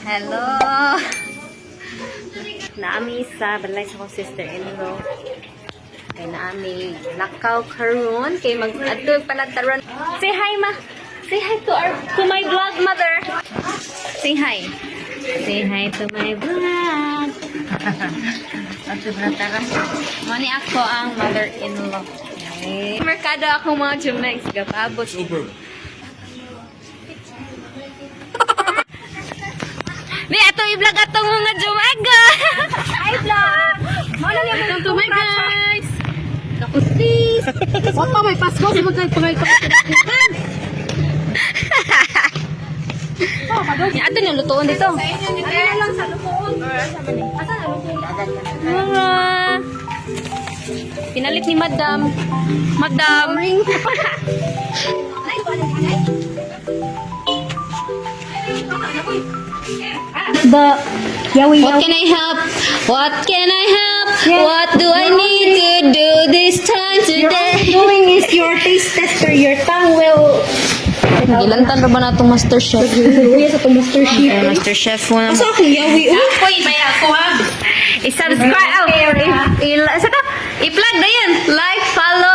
Hello! Naami sa balay sa akong sister-in-law. Kay naami lakaw karon kay mag-adto palagtaron. Say hi, ma! Say hi to my vlog, mother! Say hi! Say hi to my vlog! Mani ako ang mother-in-law. Okay. Merkado ako mga Jumex. Gapabot. Super. Ni ato i-vlog atong mga Jumaga. Hi vlog. Mao lang yung to my guys. Kaputis. Wa pa may Pasko sa mga pangay-pangay. Ni ato yung lutuon dito. Ano lang sa lutuon. Asa na lutuon? Pinalit ni Madam. Madam. What can I help? What can I help? Yes. What do I need to do this time today? Doing is your taste tester. Your tongue will... Ilantan ra ba na itong Master Chef? Yes, itong Master Chef. Master Chef mo na. Asa akong yawi? Ako'y maya ako ha. I-subscribe. I-plug na yun. Like, follow,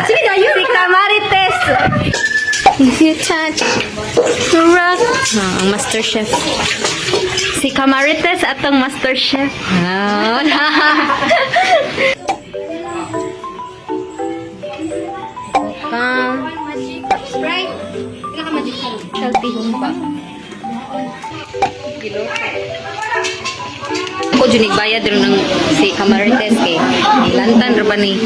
Sige na, yun. Si Camarites. If you touch the rock. Ang Master Chef. Si Camarites at ang Master Chef. Sprite. Pinaka-magic ka. Saltihon pa. Ako dyan igbayad rin ng si Camarites kay ilantan ra ba ni.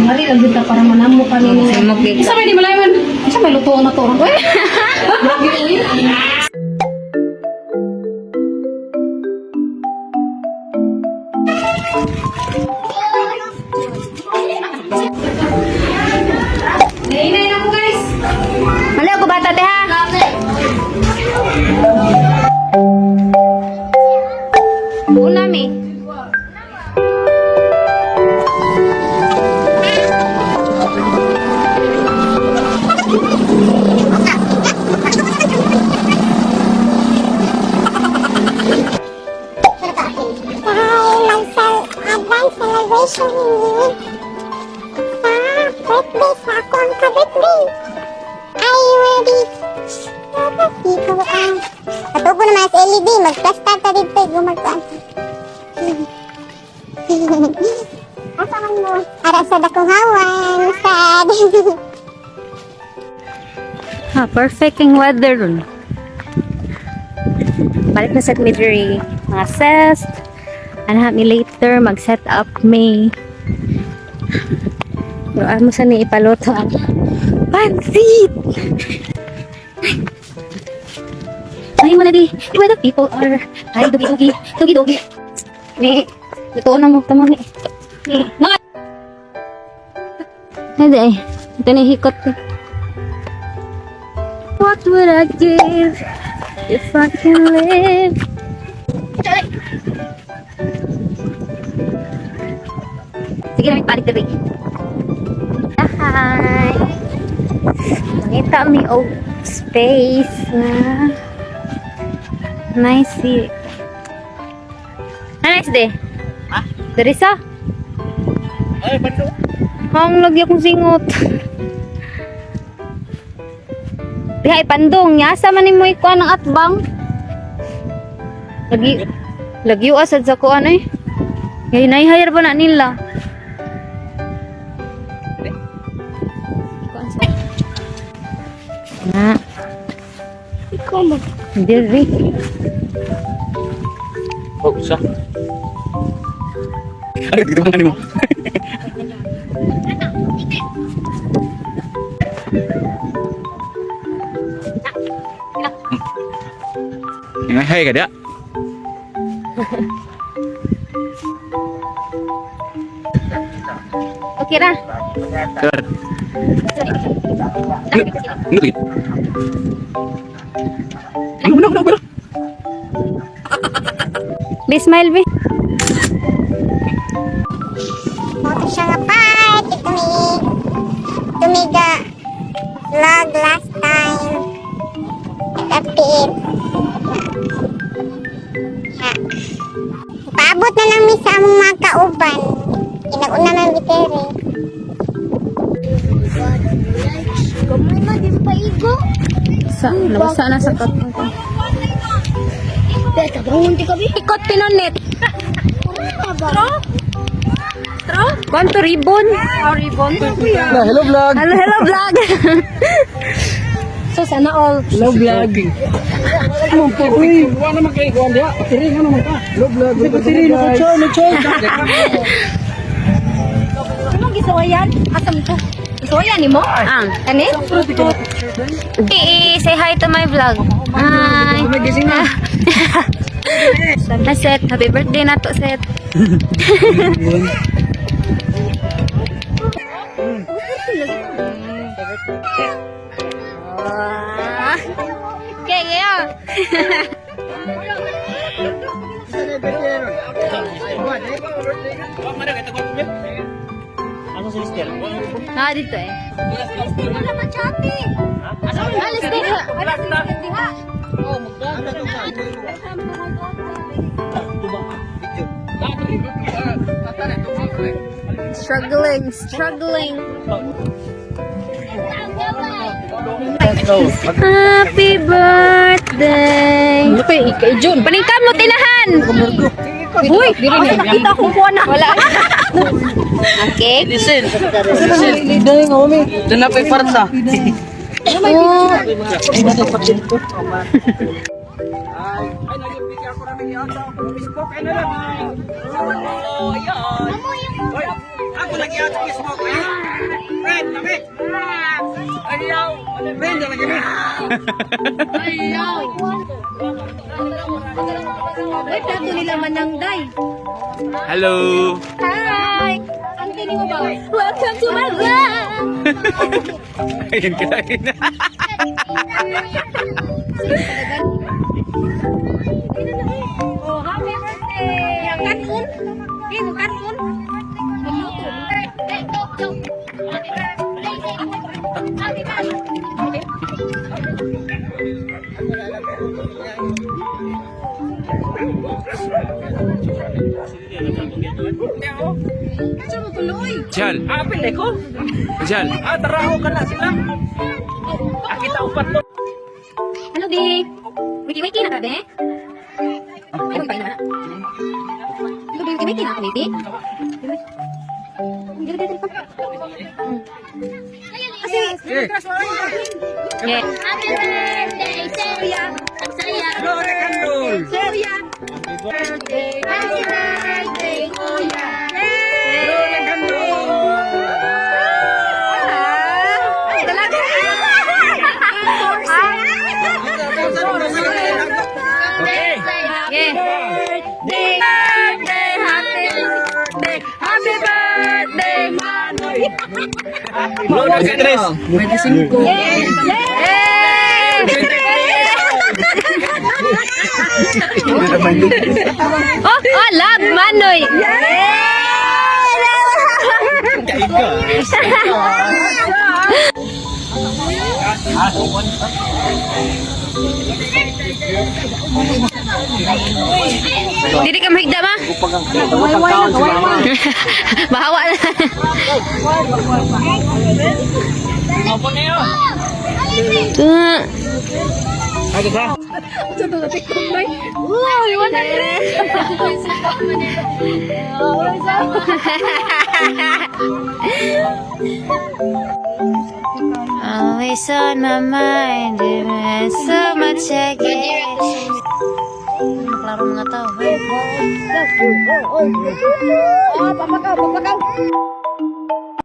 Mali lang kita para manamo ka ni. Sa mo kay Isa may di malayan. Isa may lutuan na to. Nainay na ko guys. Mali ako bata te ha. Una mi. Advance celebration ini birthday sa akong ka-birthday. Are you ready? Iguan. Katubo naman sa LED. Mag-plastar ta dito. Gumagkuan. Asa man mo? Ara sa dakong hawan. Sad. Perfect ang weather ron. Balik na set midri. Mga cest. Anahan mi later mag-set up me. Pero mo sa ni ipaluto ang pansit. Ay mo na di. Where the people are. Ay dogi-dogi. Dogi-dogi. Ni luto na mo tamo ni. Nga. Hindi ay. Ito na hikot ko. What would I give if I can live? Sige na, panik na rin. Hi! Nakita may space na nice see. Nice day. Ha? Darisa? Ay, bando. Ang lagi akong singot. Dihay, pandong. Yasa man mo ikuha ng atbang. Lagi asad sa kuan eh. Ngayon, naihayar pa na nila. Na. Ikaw mag... Hindi rin. Oh, isa. Ay, dito ba mo? Hai ka dia. Okay na. Sir. Ngerti? Ano? Be smile, be. Moto siya nga part. Tumiga. vlog last time. Update. Paabot na lang mi sa among mga kauban. Inauna na bitere. Gamay na din paigo. Nabasa na sa katong ko. Beta, bangun di kabi. Ikot pinonit. Kwanto ribbon? Ribbon. Hello vlog. Hello vlog. So, sana all. Hello vlog. Uy, wala naman kayo kuan dia. Patiri nga naman ka. Hello vlog. Patiri na choy. Ano gisawayan? Asam ko. Gisawayan ni mo? Ang. Kani? Say hi to my vlog. Hi. Na Seth, happy birthday na to Seth. Okay, yeah. Ah, dito eh. Alis dito. Struggling. Happy birthday. Ano pa ikay June? Paningkam mo tinahan. Uy, nakita akong kuha na. Wala. Ang cake. Dahil nga mami, doon na pa iparta. Oh. Ako lagi ato Facebook. Friend, kami. Ayaw. Friend, lagi kami. Wait, nato nila manangday. Hello. Hi. Ante ni mo ba? Welcome to my vlog. Ayun kain. Oh, happy birthday. Yang kanun. Yung kanun. Sa mo tuloy. Jal. Apil eh ko. Jal. Taraho ka na sila. Akita upat mo. Ano di? Wiki na ka be? Ay, wiki na. Ano di wiki na ka be? Kasi, Yeah. Happy birthday, Seria. Saya. Glory Candol. Seria. Happy birthday, Kuya. Glory Candol. Talaga. Okay. Yeah. Happy birthday, Manoy. Glory Candol. 25. Oh, love Manoy. Dili ka mahigda ma? Bahawa na. Apa na yun? Ano ba? Always on my mind, there's so much again. Naklaro mga tao. Oh, papakaw.